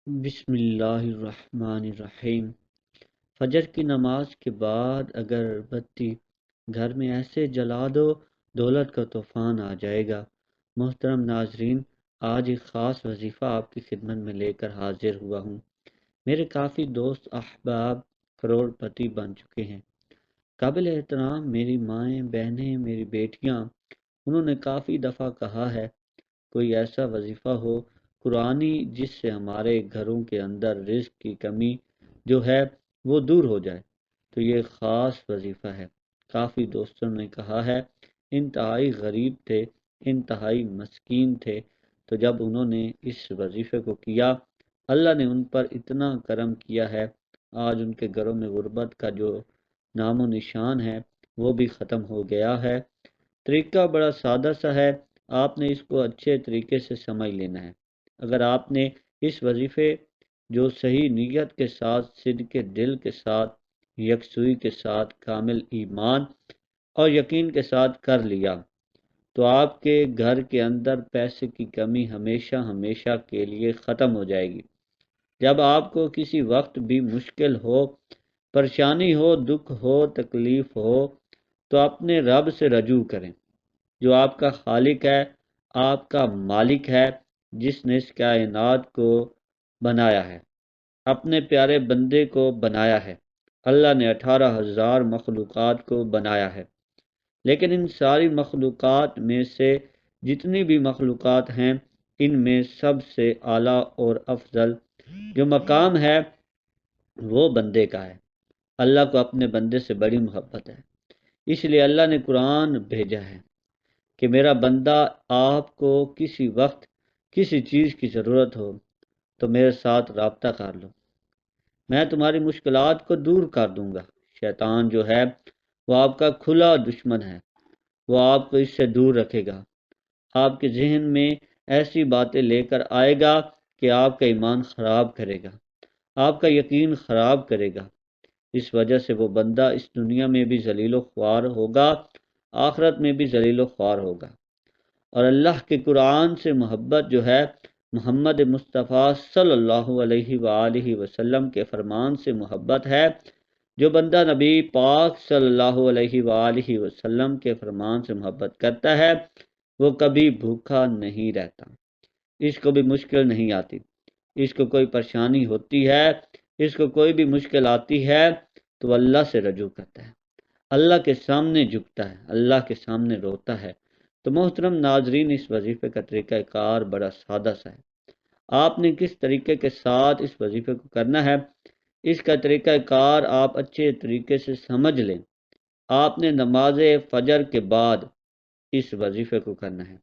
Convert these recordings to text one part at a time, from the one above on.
بسم اللہ الرحمن الرحیم۔ فجر کی نماز کے بعد اگر بتی گھر میں ایسے جلا دو دولت کا طوفان آ جائے گا۔ محترم ناظرین، آج ایک خاص وظیفہ آپ کی خدمت میں لے کر حاضر ہوا ہوں۔ میرے کافی دوست احباب کروڑ پتی بن چکے ہیں۔ قابل احترام میری مائیں بہنیں میری بیٹیاں، انہوں نے کافی دفعہ کہا ہے کوئی ایسا وظیفہ ہو قرآنی جس سے ہمارے گھروں کے اندر رزق کی کمی جو ہے وہ دور ہو جائے، تو یہ خاص وظیفہ ہے۔ کافی دوستوں نے کہا ہے انتہائی غریب تھے، انتہائی مسکین تھے، تو جب انہوں نے اس وظیفے کو کیا اللہ نے ان پر اتنا کرم کیا ہے، آج ان کے گھروں میں غربت کا جو نام و نشان ہے وہ بھی ختم ہو گیا ہے۔ طریقہ بڑا سادہ سا ہے، آپ نے اس کو اچھے طریقے سے سمجھ لینا ہے۔ اگر آپ نے اس وظیفے جو صحیح نیت کے ساتھ، صدق دل کے ساتھ، یکسوئی کے ساتھ، کامل ایمان اور یقین کے ساتھ کر لیا تو آپ کے گھر کے اندر پیسے کی کمی ہمیشہ ہمیشہ کے لیے ختم ہو جائے گی۔ جب آپ کو کسی وقت بھی مشکل ہو، پریشانی ہو، دکھ ہو، تکلیف ہو، تو اپنے رب سے رجوع کریں، جو آپ کا خالق ہے، آپ کا مالک ہے، جس نے اس کائنات کو بنایا ہے، اپنے پیارے بندے کو بنایا ہے۔ اللہ نے 18,000 مخلوقات کو بنایا ہے، لیکن ان ساری مخلوقات میں سے جتنی بھی مخلوقات ہیں، ان میں سب سے اعلیٰ اور افضل جو مقام ہے وہ بندے کا ہے۔ اللہ کو اپنے بندے سے بڑی محبت ہے، اس لیے اللہ نے قرآن بھیجا ہے کہ میرا بندہ آپ کو کسی وقت کسی چیز کی ضرورت ہو تو میرے ساتھ رابطہ کر لو، میں تمہاری مشکلات کو دور کر دوں گا۔ شیطان جو ہے وہ آپ کا کھلا دشمن ہے، وہ آپ کو اس سے دور رکھے گا، آپ کے ذہن میں ایسی باتیں لے کر آئے گا کہ آپ کا ایمان خراب کرے گا، آپ کا یقین خراب کرے گا۔ اس وجہ سے وہ بندہ اس دنیا میں بھی ذلیل و خوار ہوگا، آخرت میں بھی ذلیل و خوار ہوگا۔ اور اللہ کے قرآن سے محبت جو ہے، محمد مصطفیٰ صلی اللہ علیہ وآلہ وسلم کے فرمان سے محبت ہے۔ جو بندہ نبی پاک صلی اللہ علیہ وآلہ وسلم کے فرمان سے محبت کرتا ہے وہ کبھی بھوکا نہیں رہتا، اس کو بھی مشکل نہیں آتی، اس کو کوئی پریشانی ہوتی ہے، اس کو کوئی بھی مشکل آتی ہے تو اللہ سے رجوع کرتا ہے، اللہ کے سامنے جھکتا ہے، اللہ کے سامنے روتا ہے۔ تو محترم ناظرین، اس وظیفے کا طریقہ کار بڑا سادہ سا ہے۔ آپ نے کس طریقے کے ساتھ اس وظیفے کو کرنا ہے، اس کا طریقہ کار آپ اچھے طریقے سے سمجھ لیں۔ آپ نے نماز فجر کے بعد اس وظیفے کو کرنا ہے۔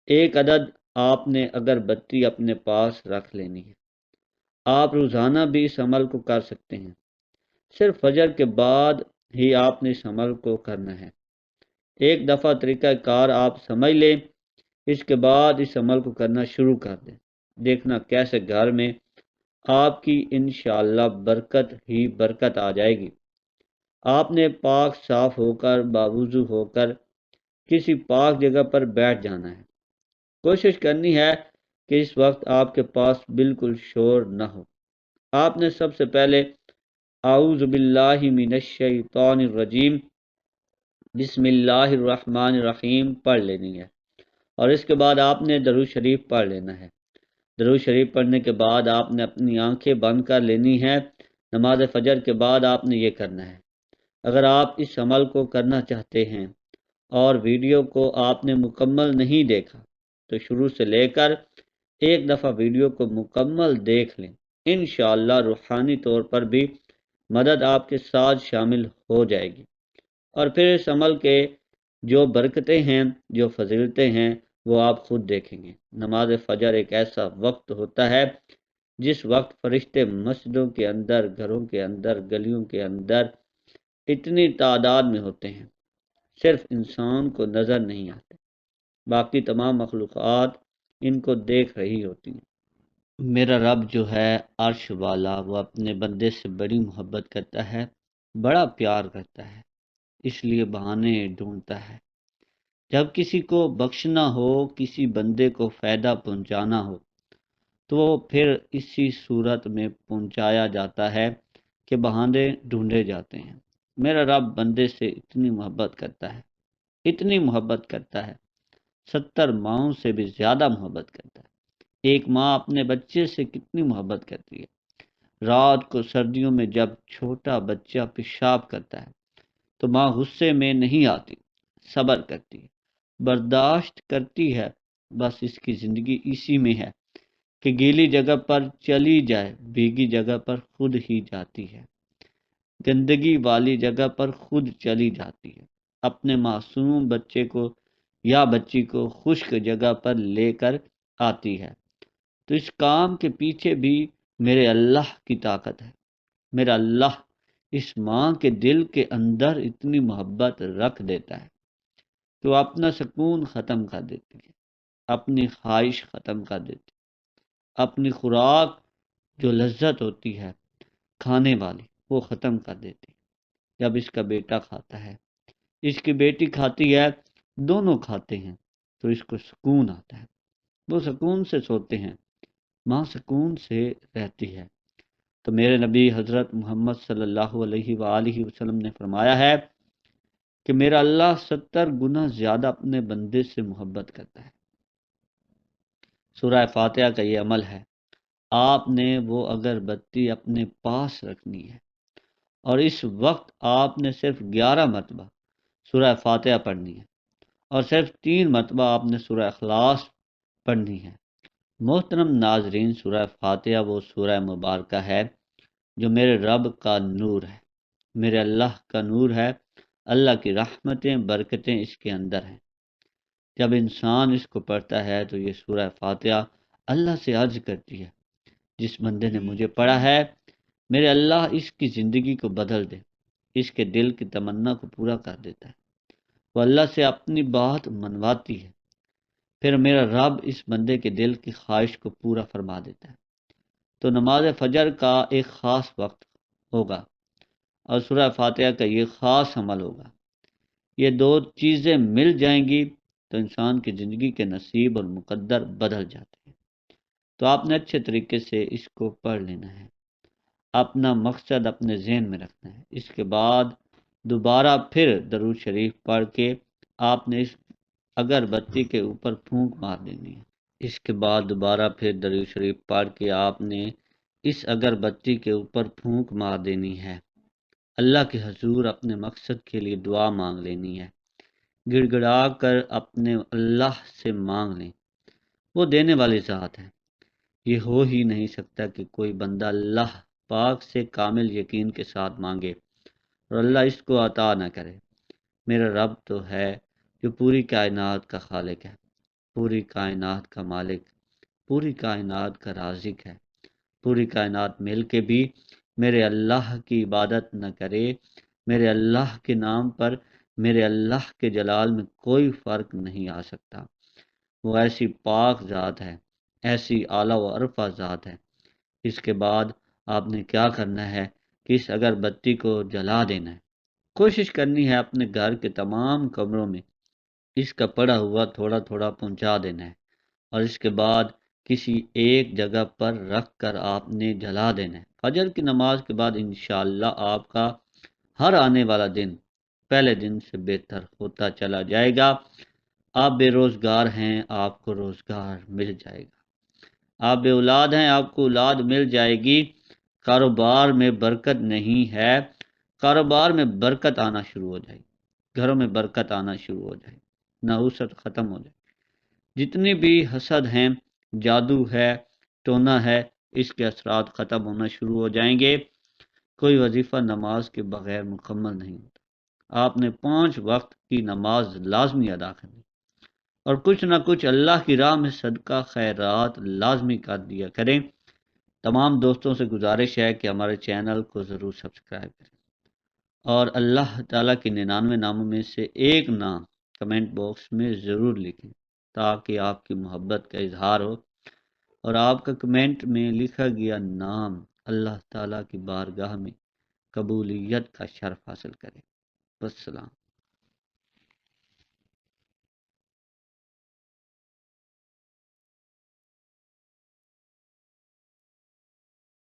ایک عدد آپ نے اگر بتی اپنے پاس رکھ لینی ہے۔ آپ روزانہ بھی اس عمل کو کر سکتے ہیں، صرف فجر کے بعد ہی آپ نے اس عمل کو کرنا ہے۔ ایک دفعہ طریقہ کار آپ سمجھ لیں، اس کے بعد اس عمل کو کرنا شروع کر دیں، دیکھنا کیسے گھر میں آپ کی انشاءاللہ برکت ہی برکت آ جائے گی۔ آپ نے پاک صاف ہو کر باوضو ہو کر کسی پاک جگہ پر بیٹھ جانا ہے۔ کوشش کرنی ہے کہ اس وقت آپ کے پاس بالکل شور نہ ہو۔ آپ نے سب سے پہلے اعوذ باللہ من الشیطان الرجیم بسم اللہ الرحمن الرحیم پڑھ لینی ہے، اور اس کے بعد آپ نے درود شریف پڑھ لینا ہے۔ درود شریف پڑھنے کے بعد آپ نے اپنی آنکھیں بند کر لینی ہے۔ نماز فجر کے بعد آپ نے یہ کرنا ہے۔ اگر آپ اس عمل کو کرنا چاہتے ہیں اور ویڈیو کو آپ نے مکمل نہیں دیکھا تو شروع سے لے کر ایک دفعہ ویڈیو کو مکمل دیکھ لیں، انشاءاللہ روحانی طور پر بھی مدد آپ کے ساتھ شامل ہو جائے گی، اور پھر اس عمل کے جو برکتیں ہیں، جو فضیلتیں ہیں، وہ آپ خود دیکھیں گے۔ نماز فجر ایک ایسا وقت ہوتا ہے جس وقت فرشتے مسجدوں کے اندر، گھروں کے اندر، گلیوں کے اندر اتنی تعداد میں ہوتے ہیں، صرف انسان کو نظر نہیں آتے، باقی تمام مخلوقات ان کو دیکھ رہی ہوتی ہیں۔ میرا رب جو ہے عرش والا، وہ اپنے بندے سے بڑی محبت کرتا ہے، بڑا پیار کرتا ہے، اس لیے بہانے ڈھونڈتا ہے۔ جب کسی کو بخشنا ہو، کسی بندے کو فائدہ پہنچانا ہو تو وہ پھر اسی صورت میں پہنچایا جاتا ہے کہ بہانے ڈھونڈے جاتے ہیں۔ میرا رب بندے سے اتنی محبت کرتا ہے، اتنی محبت کرتا ہے، 70 ماؤں سے بھی زیادہ محبت کرتا ہے۔ ایک ماں اپنے بچے سے کتنی محبت کرتی ہے۔ رات کو سردیوں میں جب چھوٹا بچہ پیشاب کرتا ہے تو ماں غصے میں نہیں آتی، صبر کرتی ہے، برداشت کرتی ہے۔ بس اس کی زندگی اسی میں ہے کہ گیلی جگہ پر چلی جائے، بھیگی جگہ پر خود ہی جاتی ہے، گندگی والی جگہ پر خود چلی جاتی ہے، اپنے معصوم بچے کو یا بچی کو خشک جگہ پر لے کر آتی ہے۔ تو اس کام کے پیچھے بھی میرے اللہ کی طاقت ہے۔ میرا اللہ اس ماں کے دل کے اندر اتنی محبت رکھ دیتا ہے کہ وہ اپنا سکون ختم کر دیتی ہے، اپنی خواہش ختم کر دیتی ہے، اپنی خوراک جو لذت ہوتی ہے کھانے والی وہ ختم کر دیتی ہے۔ جب اس کا بیٹا کھاتا ہے، اس کی بیٹی کھاتی ہے، دونوں کھاتے ہیں تو اس کو سکون آتا ہے، وہ سکون سے سوتے ہیں، ماں سکون سے رہتی ہے۔ تو میرے نبی حضرت محمد صلی اللہ علیہ وآلہ وسلم نے فرمایا ہے کہ میرا اللہ 70 گنا زیادہ اپنے بندے سے محبت کرتا ہے۔ سورہ فاتحہ کا یہ عمل ہے۔ آپ نے وہ اگربتی اپنے پاس رکھنی ہے اور اس وقت آپ نے صرف 11 مرتبہ سورہ فاتحہ پڑھنی ہے اور صرف 3 مرتبہ آپ نے سورہ اخلاص پڑھنی ہے۔ محترم ناظرین، سورہ فاتحہ وہ سورہ مبارکہ ہے جو میرے رب کا نور ہے، میرے اللہ کا نور ہے۔ اللہ کی رحمتیں برکتیں اس کے اندر ہیں۔ جب انسان اس کو پڑھتا ہے تو یہ سورہ فاتحہ اللہ سے عرض کرتی ہے، جس بندے نے مجھے پڑھا ہے میرے اللہ اس کی زندگی کو بدل دے، اس کے دل کی تمنا کو پورا کر دیتا ہے۔ وہ اللہ سے اپنی بات منواتی ہے، پھر میرا رب اس بندے کے دل کی خواہش کو پورا فرما دیتا ہے۔ تو نماز فجر کا ایک خاص وقت ہوگا اور سورہ فاتحہ کا یہ خاص عمل ہوگا۔ یہ دو چیزیں مل جائیں گی تو انسان کی زندگی کے نصیب اور مقدر بدل جاتے ہیں۔ تو آپ نے اچھے طریقے سے اس کو پڑھ لینا ہے، اپنا مقصد اپنے ذہن میں رکھنا ہے۔ اس کے بعد دوبارہ پھر درود شریف پڑھ کے آپ نے اس اگربتی کے اوپر پھونک مار دینی ہے۔ اس کے بعد دوبارہ پھر درود شریف پڑھ کے آپ نے اس اگربتی کے اوپر پھونک مار دینی ہے۔ اللہ کے حضور اپنے مقصد کے لیے دعا مانگ لینی ہے، گڑ گڑا کر اپنے اللہ سے مانگ لیں، وہ دینے والی ذات ہے۔ یہ ہو ہی نہیں سکتا کہ کوئی بندہ اللہ پاک سے کامل یقین کے ساتھ مانگے اور اللہ اس کو عطا نہ کرے۔ میرا رب تو ہے جو پوری کائنات کا خالق ہے، پوری کائنات کا مالک، پوری کائنات کا رازق ہے۔ پوری کائنات مل کے بھی میرے اللہ کی عبادت نہ کرے، میرے اللہ کے نام پر میرے اللہ کے جلال میں کوئی فرق نہیں آ سکتا۔ وہ ایسی پاک ذات ہے، ایسی اعلیٰ و عرفہ ذات ہے۔ اس کے بعد آپ نے کیا کرنا ہے کہ اس اگربتی کو جلا دینا ہے۔ کوشش کرنی ہے اپنے گھر کے تمام کمروں میں اس کا پڑا ہوا تھوڑا تھوڑا پہنچا دینا ہے اور اس کے بعد کسی ایک جگہ پر رکھ کر آپ نے جلا دینا ہے۔ فجر کی نماز کے بعد انشاءاللہ آپ کا ہر آنے والا دن پہلے دن سے بہتر ہوتا چلا جائے گا۔ آپ بے روزگار ہیں، آپ کو روزگار مل جائے گا۔ آپ بے اولاد ہیں، آپ کو اولاد مل جائے گی۔ کاروبار میں برکت نہیں ہے، کاروبار میں برکت آنا شروع ہو جائے گی، گھروں میں برکت آنا شروع ہو جائے گی، نحوست ختم ہو جائے گی۔ جتنی بھی حسد ہیں، جادو ہے، ٹونا ہے، اس کے اثرات ختم ہونا شروع ہو جائیں گے۔ کوئی وظیفہ نماز کے بغیر مکمل نہیں ہوتا۔ آپ نے 5 وقت کی نماز لازمی ادا کرنی اور کچھ نہ کچھ اللہ کی راہ میں صدقہ خیرات لازمی کر دیا کریں۔ تمام دوستوں سے گزارش ہے کہ ہمارے چینل کو ضرور سبسکرائب کریں اور اللہ تعالیٰ کے 99 ناموں میں سے ایک نام کمنٹ باکس میں ضرور لکھیں تاکہ آپ کی محبت کا اظہار ہو اور آپ کا کمنٹ میں لکھا گیا نام اللہ تعالیٰ کی بارگاہ میں قبولیت کا شرف حاصل کرے۔ والسلام۔